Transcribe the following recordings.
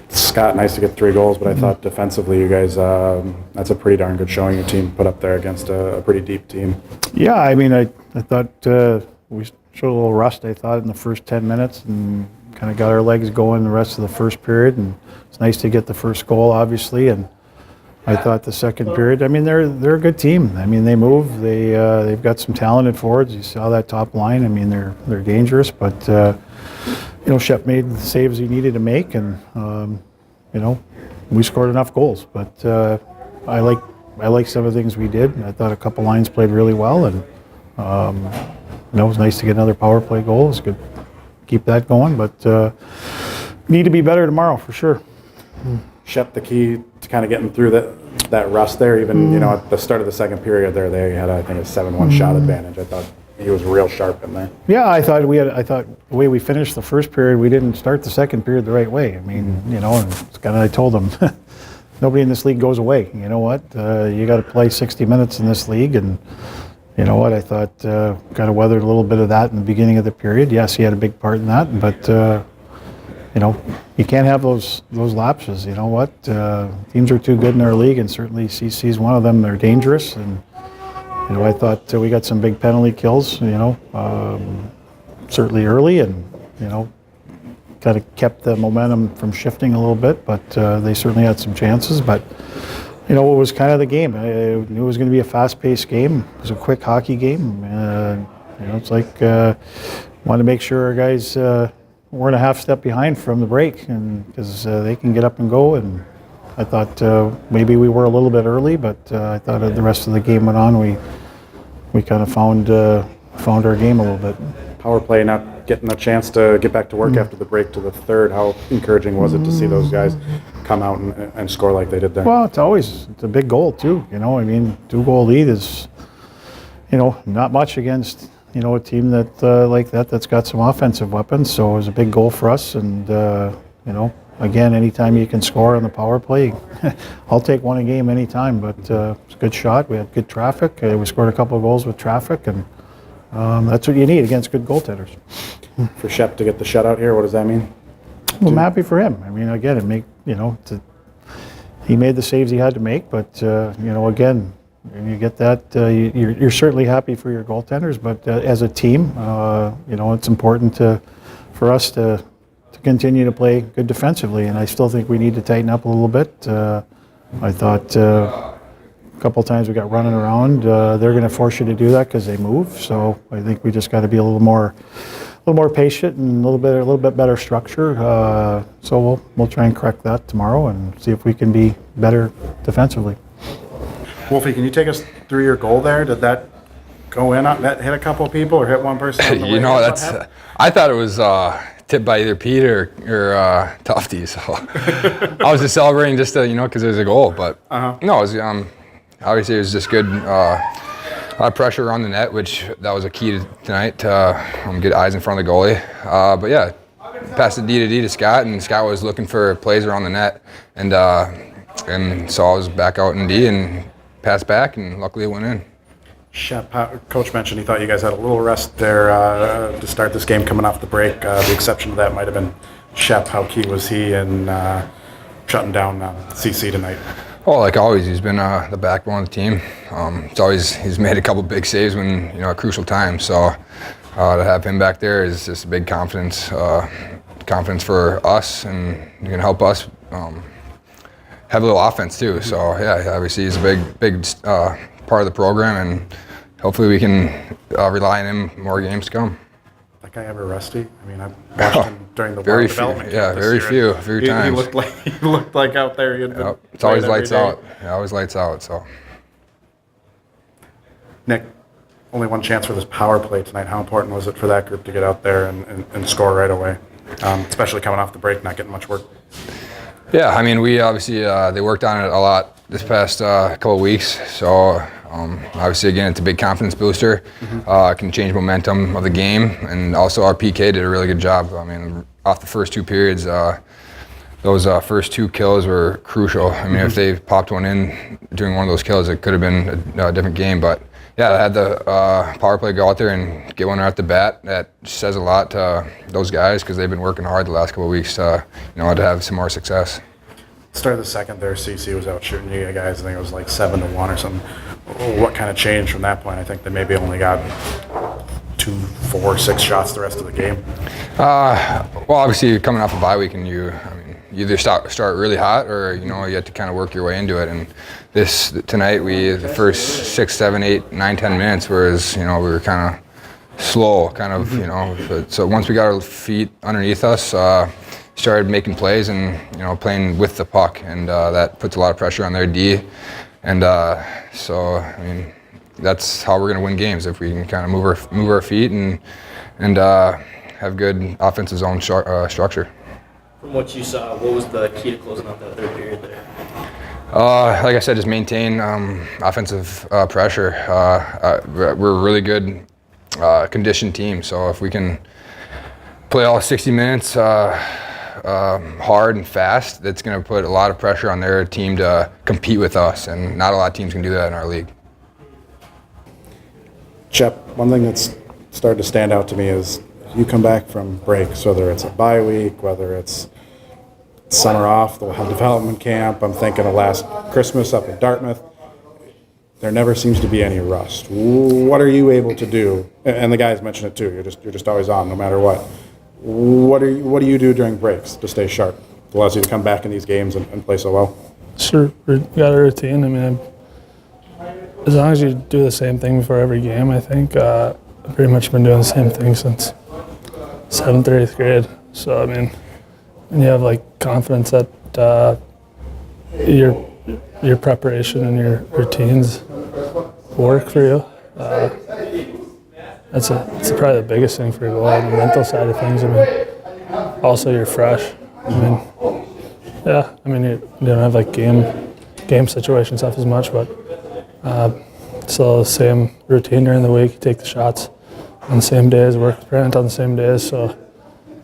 Scott, nice to get 3 goals, but I thought defensively you guys, that's a pretty darn good showing your team put up there against a pretty deep team. Yeah, I mean, I thought we showed a little rust, I thought, in the first 10 minutes and kind of got our legs going the rest of the first period. And it's nice to get the first goal, obviously. And I thought the second period, I mean, they're a good team. I mean, they move. They've got some talented forwards. You saw that top line. I mean, they're dangerous. But, you know, Shep made the saves he needed to make. And, you know, we scored enough goals. But I like some of the things we did. I thought a couple lines played really well. And, you know, it was nice to get another power play goal. It was good to keep that going. But need to be better tomorrow for sure. Shep, the key to kind of getting through that rust there, even, you know, at the start of the second period there, they had, I think, a 7-1 shot advantage. I thought he was real sharp in there. Yeah, I thought the way we finished the first period, we didn't start the second period the right way. I mean, you know, and it's kind of, I told them, nobody in this league goes away. You know what? You got to play 60 minutes in this league, and you know what? I thought kind of weathered a little bit of that in the beginning of the period. Yes, he had a big part in that, but you know, you can't have those lapses. You know what? Teams are too good in our league, and certainly CC's one of them. They're dangerous, and you know, I thought we got some big penalty kills. You know, certainly early, and you know, kind of kept the momentum from shifting a little bit. But they certainly had some chances. But you know, it was kind of the game. I knew it was going to be a fast-paced game. It was a quick hockey game. You know, it's like wanted to make sure our guys weren't a half step behind from the break, and because they can get up and go. And I thought maybe we were a little bit early, but I thought as the rest of the game went on, we kind of found our game a little bit. Power play not getting a chance to get back to work after the break to the third. How encouraging was it to see those guys come out and score like they did there? Well, it's a big goal too. You know, I mean, 2-goal lead is, you know, not much against, you know, a team that like that's got some offensive weapons. So it was a big goal for us, and you know, again, anytime you can score on the power play, I'll take one a game anytime. But it's a good shot. We had good traffic. We scored a couple of goals with traffic, and that's what you need against good goaltenders. For Shep to get the shutout here, what does that mean? Well, I'm happy for him. I mean, again, he made the saves he had to make, but you know, again, when you get that, you're certainly happy for your goaltenders. But as a team, you know, it's important for us to continue to play good defensively, and I still think we need to tighten up a little bit. I thought a couple of times we got running around. They're going to force you to do that because they move. So I think we just got to be a little more patient and a little bit better structure. So we'll try and correct that tomorrow and see if we can be better defensively. Wolfie, can you take us through your goal there? Did that go in? That hit a couple of people or hit one person? You know, I thought it was tipped by either Pete or Tufty. So I was just celebrating just to, you know, because it was a goal. But no, it was obviously it was just good. A lot of pressure on the net, which that was a key to tonight to get eyes in front of the goalie. But yeah, passed the D to Scott, and Scott was looking for plays around the net, and so I was back out in D and passed back, and luckily it went in. Shep, Coach mentioned he thought you guys had a little rest there to start this game coming off the break. The exception to that might have been Shep. How key was he in shutting down CC tonight? Well, like always, he's been the backbone of the team. He's made a couple big saves when, you know, at crucial times. So to have him back there is just a big confidence for us, and he can help us have a little offense too. So yeah, obviously he's a big part of the program, and hopefully we can rely on him more games to come. That guy ever rusty? I mean, I've watched him during the very development. Yeah, very few times. He looked like out there. It's always lights out. Yeah, always lights out. So, Nick, only one chance for this power play tonight. How important was it for that group to get out there and score right away, especially coming off the break, not getting much work? Yeah, I mean, we obviously they worked on it a lot this past couple of weeks. So obviously, again, it's a big confidence booster. Can change momentum of the game, and also our PK did a really good job. I mean, off the first two periods, those first two kills were crucial. I mean, if they popped one in during one of those kills, it could have been a different game. But yeah, I had the power play go out there and get one right at the bat. That says a lot to those guys because they've been working hard the last couple of weeks to, to have some more success. Start of the second there, CC was out shooting you guys. I think it was like 7-1 or something. What kind of changed from that point? I think they maybe only got 2, 4, 6 shots the rest of the game. Well, obviously you're coming off a bye week and you either start really hot or you have to kind of work your way into it. And tonight the first 6, 7, 8, 9, 10 minutes we were kind of slow, But, so once we got our feet underneath us, started making plays and playing with the puck, and that puts a lot of pressure on their D. And that's how we're going to win games, if we can kind of move our feet and have good offensive zone structure. From what you saw, what was the key to closing out that third period there? Like I said, just maintain offensive pressure. We're a really good conditioned team, so if we can play all 60 minutes hard and fast, that's going to put a lot of pressure on their team to compete with us, and not a lot of teams can do that in our league. Shep, one thing that's started to stand out to me is you come back from breaks, whether it's a bye week, whether it's summer off, the development camp. I'm thinking of last Christmas up in Dartmouth. There never seems to be any rust. What are you able to do? And the guys mentioned it too. You're just always on, no matter what. What do you do during breaks to stay sharp? It allows you to come back in these games and play so well. Sure, we got a routine. I mean, as long as you do the same thing before every game, I think I've pretty much been doing the same thing since 7th or 8th grade. So I mean, when you have like confidence that your preparation and your routines work for you, that's probably the biggest thing for a goalie. The mental side of things. I mean, also you're fresh. I mean, yeah. I mean, you don't have like game situation stuff as much, but still the same routine during the week. You take the shots on the same days, work with Brent on the same days. So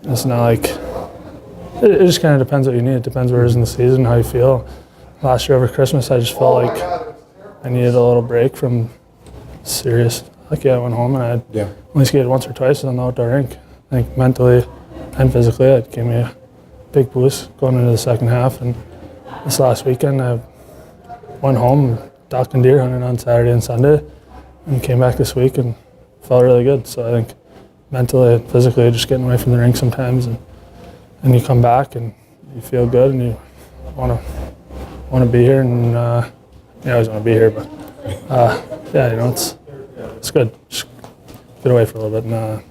it's not like it just kind of depends what you need. It depends where it is in the season, how you feel. Last year over Christmas, I just felt like I needed a little break from serious. Like, I went home and I only skated once or twice on the outdoor rink. I think mentally and physically, it gave me a big boost going into the second half. And this last weekend, I went home, duck and deer hunted on Saturday and Sunday, and came back this week and felt really good. So I think mentally and physically, just getting away from the rink sometimes, and you come back and you feel good and you want to be here, and you always want to be here, but yeah, it's good. Just get away for a little bit and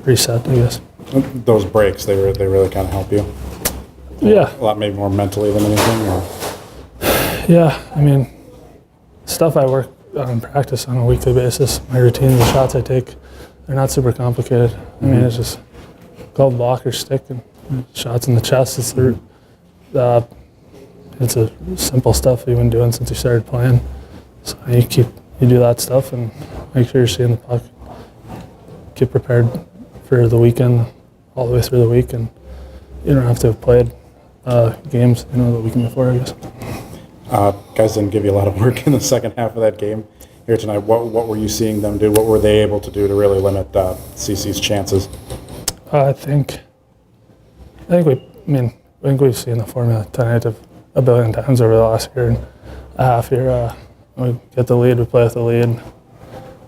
reset, I guess. Those breaks, they really kind of help you. Yeah. A lot maybe more mentally than anything. Or? Yeah, I mean, stuff I work on in practice on a weekly basis. My routine, the shots I take, they're not super complicated. I mean, it's just glove block or stick and shots in the chest. It's a simple stuff you've been doing since you started playing. So you do that stuff and make sure you're seeing the puck. Get prepared for the weekend, all the way through the week, and you don't have to have played games, the weekend before, I guess. Guys didn't give you a lot of work in the second half of that game here tonight. What were you seeing them do? What were they able to do to really limit CC's chances? I think we've seen the formula tonight a billion times over the last year and a half here. We get the lead, we play with the lead.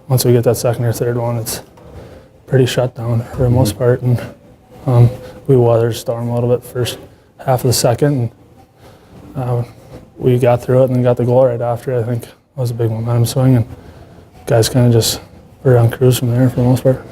Once we get that second or third one, it's pretty shut down for the most part, and we weathered the storm a little bit first half of the second, and we got through it and then got the goal right after. I think it was a big momentum swing, and guys kind of just were on cruise from there for the most part.